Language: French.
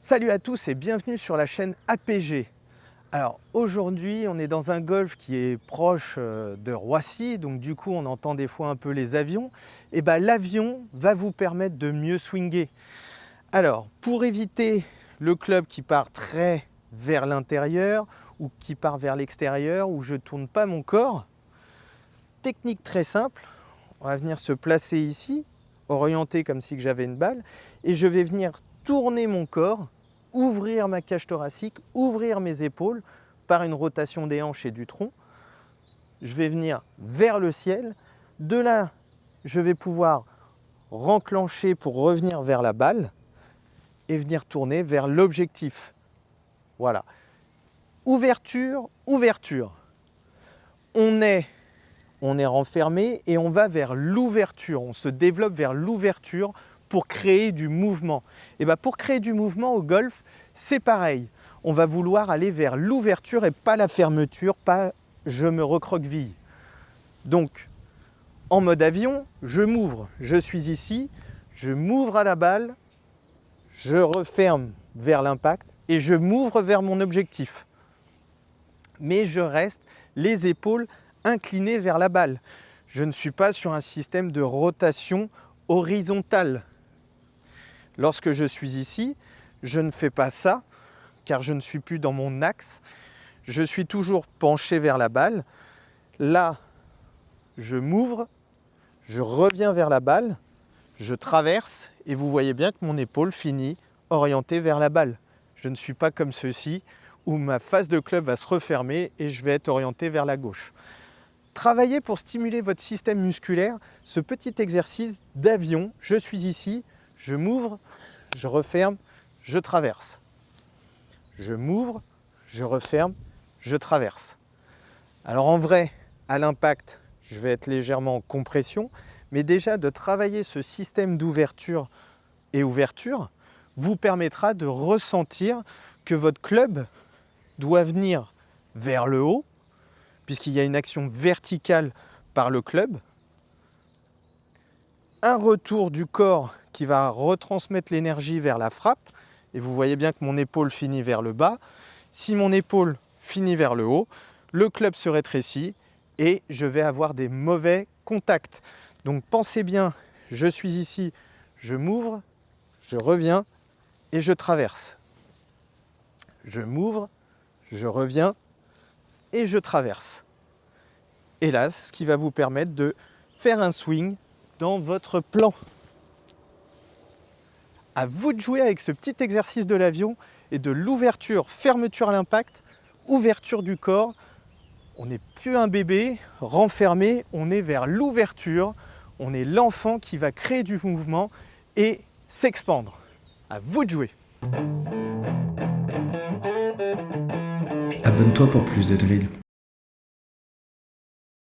Salut à tous et bienvenue sur la chaîne APG. Alors aujourd'hui on est dans un golf qui est proche de Roissy, donc du coup on entend des fois un peu les avions. Et bien l'avion va vous permettre de mieux swinguer. Alors pour éviter le club qui part très vers l'intérieur ou qui part vers l'extérieur où je ne tourne pas mon corps, technique très simple, on va venir se placer ici, orienté comme si j'avais une balle, et je vais venir tourner mon corps, ouvrir ma cage thoracique, ouvrir mes épaules par une rotation des hanches et du tronc. Je vais venir vers le ciel. De là, je vais pouvoir renclencher pour revenir vers la balle et venir tourner vers l'objectif. Voilà. Ouverture, ouverture. On est renfermé et on va vers l'ouverture. On se développe vers l'ouverture pour créer du mouvement. Et bien pour créer du mouvement au golf, c'est pareil. On va vouloir aller vers l'ouverture et pas la fermeture, pas je me recroqueville. Donc, en mode avion, je m'ouvre. Je suis ici, je m'ouvre à la balle, je referme vers l'impact et je m'ouvre vers mon objectif. Mais je reste les épaules inclinées vers la balle. Je ne suis pas sur un système de rotation horizontale. Lorsque je suis ici, je ne fais pas ça, car je ne suis plus dans mon axe. Je suis toujours penché vers la balle. Là, je m'ouvre, je reviens vers la balle, je traverse, et vous voyez bien que mon épaule finit orientée vers la balle. Je ne suis pas comme ceci, où ma face de club va se refermer et je vais être orienté vers la gauche. Travaillez pour stimuler votre système musculaire ce petit exercice d'avion. Je suis ici, je m'ouvre, je referme, je traverse. Je m'ouvre, je referme, je traverse. Alors en vrai, à l'impact, je vais être légèrement en compression, mais déjà de travailler ce système d'ouverture et ouverture vous permettra de ressentir que votre club doit venir vers le haut, puisqu'il y a une action verticale par le club, un retour du corps qui va retransmettre l'énergie vers la frappe, et vous voyez bien que mon épaule finit vers le bas. Si mon épaule finit vers le haut, le club se rétrécit et je vais avoir des mauvais contacts. Donc pensez bien, je suis ici, je m'ouvre, je reviens et je traverse. Je m'ouvre, je reviens et je traverse. Et là, ce qui va vous permettre de faire un swing dans votre plan. À vous de jouer avec ce petit exercice de l'avion et de l'ouverture, fermeture à l'impact, ouverture du corps. On n'est plus un bébé renfermé, on est vers l'ouverture. On est l'enfant qui va créer du mouvement et s'expandre. À vous de jouer. Abonne-toi pour plus de drills.